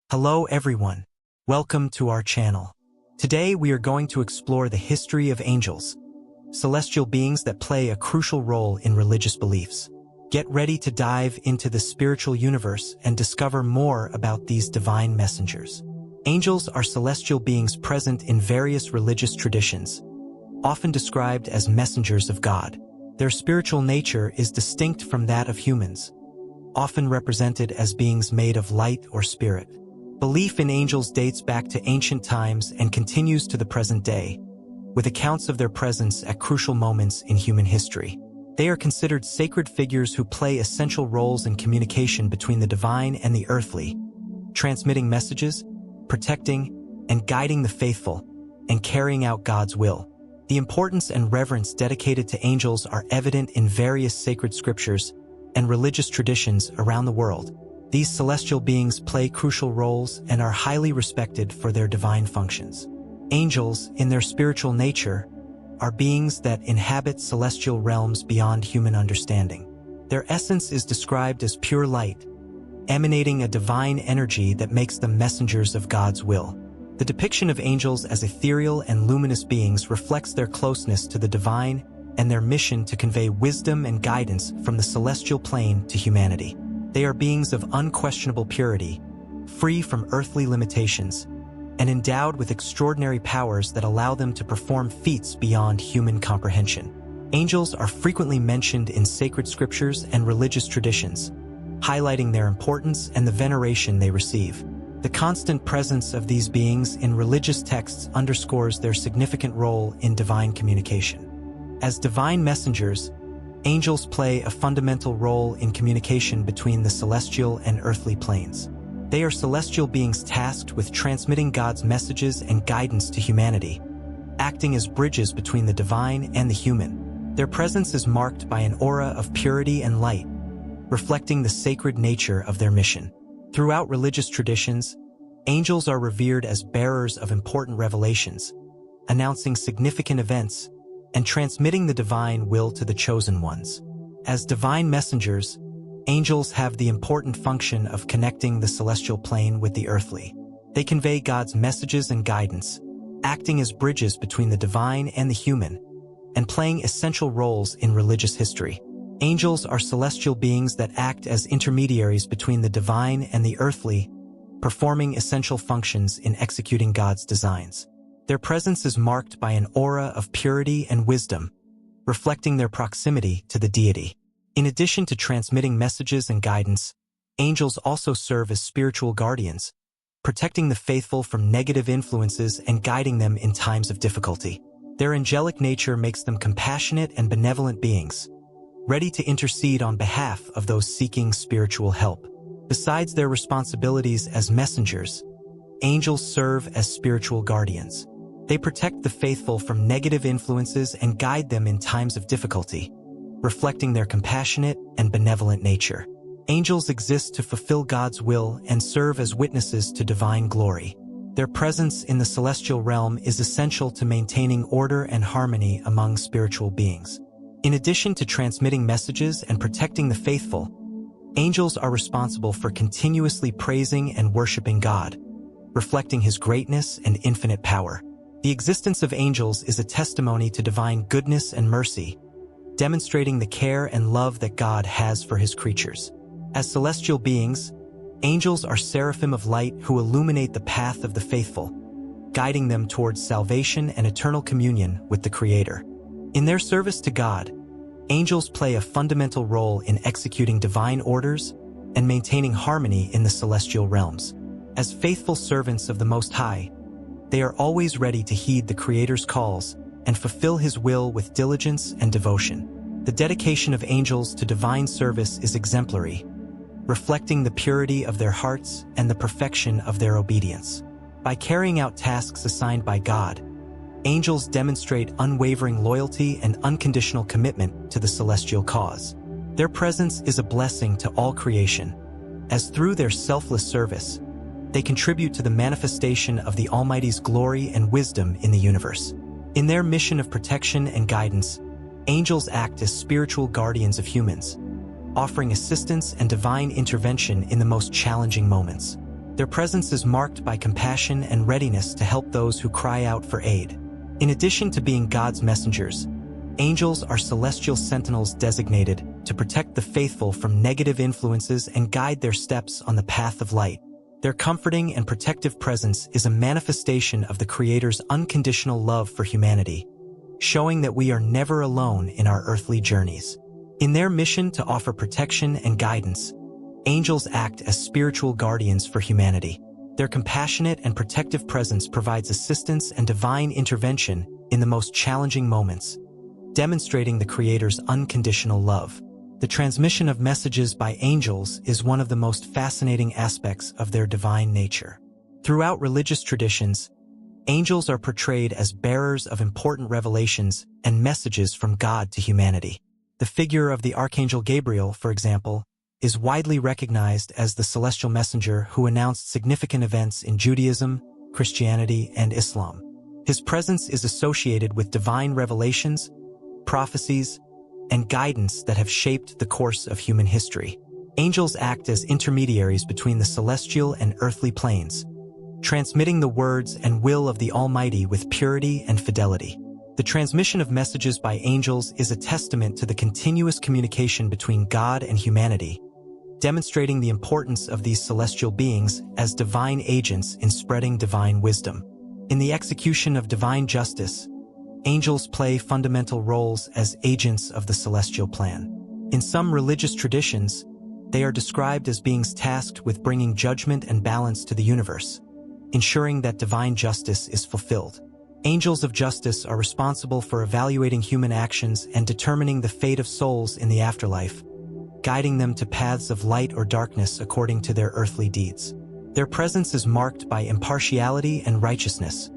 Hello everyone, welcome to our channel. Today we are going to explore the history of angels, celestial beings that play a crucial role in religious beliefs. Get ready to dive into the spiritual universe and discover more about these divine messengers. Angels are celestial beings present in various religious traditions, often described as messengers of God. Their spiritual nature is distinct from that of humans, often represented as beings made of light or spirit. Belief in angels dates back to ancient times and continues to the present day, with accounts of their presence at crucial moments in human history. They are considered sacred figures who play essential roles in communication between the divine and the earthly, transmitting messages, protecting, and guiding the faithful, and carrying out God's will. The importance and reverence dedicated to angels are evident in various sacred scriptures and religious traditions around the world. These celestial beings play crucial roles and are highly respected for their divine functions. Angels, in their spiritual nature, are beings that inhabit celestial realms beyond human understanding. Their essence is described as pure light, emanating a divine energy that makes them messengers of God's will. The depiction of angels as ethereal and luminous beings reflects their closeness to the divine and their mission to convey wisdom and guidance from the celestial plane to humanity. They are beings of unquestionable purity, free from earthly limitations, and endowed with extraordinary powers that allow them to perform feats beyond human comprehension. Angels are frequently mentioned in sacred scriptures and religious traditions, highlighting their importance and the veneration they receive. The constant presence of these beings in religious texts underscores their significant role in divine communication. As divine messengers, angels play a fundamental role in communication between the celestial and earthly planes. They are celestial beings tasked with transmitting God's messages and guidance to humanity, acting as bridges between the divine and the human. Their presence is marked by an aura of purity and light, reflecting the sacred nature of their mission. Throughout religious traditions, angels are revered as bearers of important revelations, announcing significant events and transmitting the divine will to the chosen ones. As divine messengers, angels have the important function of connecting the celestial plane with the earthly. They convey God's messages and guidance, acting as bridges between the divine and the human, and playing essential roles in religious history. Angels are celestial beings that act as intermediaries between the divine and the earthly, performing essential functions in executing God's designs. Their presence is marked by an aura of purity and wisdom, reflecting their proximity to the deity. In addition to transmitting messages and guidance, angels also serve as spiritual guardians, protecting the faithful from negative influences and guiding them in times of difficulty. Their angelic nature makes them compassionate and benevolent beings, ready to intercede on behalf of those seeking spiritual help. Besides their responsibilities as messengers, angels serve as spiritual guardians. They protect the faithful from negative influences and guide them in times of difficulty, reflecting their compassionate and benevolent nature. Angels exist to fulfill God's will and serve as witnesses to divine glory. Their presence in the celestial realm is essential to maintaining order and harmony among spiritual beings. In addition to transmitting messages and protecting the faithful, angels are responsible for continuously praising and worshiping God, reflecting His greatness and infinite power. The existence of angels is a testimony to divine goodness and mercy, demonstrating the care and love that God has for His creatures. As celestial beings, angels are seraphim of light who illuminate the path of the faithful, guiding them towards salvation and eternal communion with the Creator. In their service to God, angels play a fundamental role in executing divine orders and maintaining harmony in the celestial realms. As faithful servants of the Most High, they are always ready to heed the Creator's calls and fulfill His will with diligence and devotion. The dedication of angels to divine service is exemplary, reflecting the purity of their hearts and the perfection of their obedience. By carrying out tasks assigned by God, angels demonstrate unwavering loyalty and unconditional commitment to the celestial cause. Their presence is a blessing to all creation, as through their selfless service, they contribute to the manifestation of the Almighty's glory and wisdom in the universe. In their mission of protection and guidance, angels act as spiritual guardians of humans, offering assistance and divine intervention in the most challenging moments. Their presence is marked by compassion and readiness to help those who cry out for aid. In addition to being God's messengers, angels are celestial sentinels designated to protect the faithful from negative influences and guide their steps on the path of light. Their comforting and protective presence is a manifestation of the Creator's unconditional love for humanity, showing that we are never alone in our earthly journeys. In their mission to offer protection and guidance, angels act as spiritual guardians for humanity. Their compassionate and protective presence provides assistance and divine intervention in the most challenging moments, demonstrating the Creator's unconditional love. The transmission of messages by angels is one of the most fascinating aspects of their divine nature. Throughout religious traditions, angels are portrayed as bearers of important revelations and messages from God to humanity. The figure of the Archangel Gabriel, for example, is widely recognized as the celestial messenger who announced significant events in Judaism, Christianity, and Islam. His presence is associated with divine revelations, prophecies, and guidance that have shaped the course of human history. Angels act as intermediaries between the celestial and earthly planes, transmitting the words and will of the Almighty with purity and fidelity. The transmission of messages by angels is a testament to the continuous communication between God and humanity, demonstrating the importance of these celestial beings as divine agents in spreading divine wisdom. In the execution of divine justice, angels play fundamental roles as agents of the celestial plan. In some religious traditions, they are described as beings tasked with bringing judgment and balance to the universe, ensuring that divine justice is fulfilled. Angels of justice are responsible for evaluating human actions and determining the fate of souls in the afterlife, guiding them to paths of light or darkness according to their earthly deeds. Their presence is marked by impartiality and righteousness,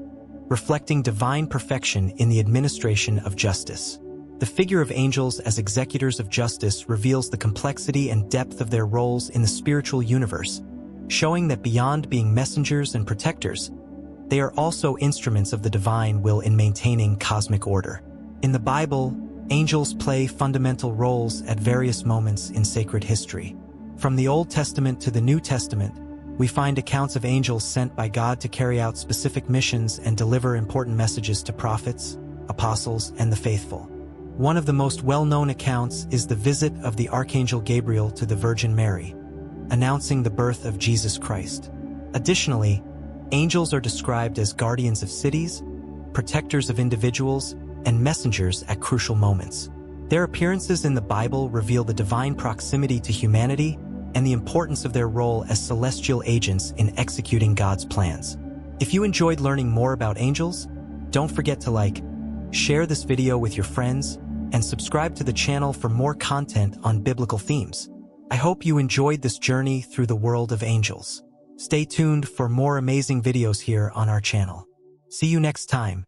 reflecting divine perfection in the administration of justice. The figure of angels as executors of justice reveals the complexity and depth of their roles in the spiritual universe, showing that beyond being messengers and protectors, they are also instruments of the divine will in maintaining cosmic order. In the Bible, angels play fundamental roles at various moments in sacred history. From the Old Testament to the New Testament, we find accounts of angels sent by God to carry out specific missions and deliver important messages to prophets, apostles, and the faithful. One of the most well-known accounts is the visit of the Archangel Gabriel to the Virgin Mary, announcing the birth of Jesus Christ. Additionally, angels are described as guardians of cities, protectors of individuals, and messengers at crucial moments. Their appearances in the Bible reveal the divine proximity to humanity and the importance of their role as celestial agents in executing God's plans. If you enjoyed learning more about angels, don't forget to share this video with your friends, and subscribe to the channel for more content on biblical themes. I hope you enjoyed this journey through the world of angels. Stay tuned for more amazing videos here on our channel. See you next time.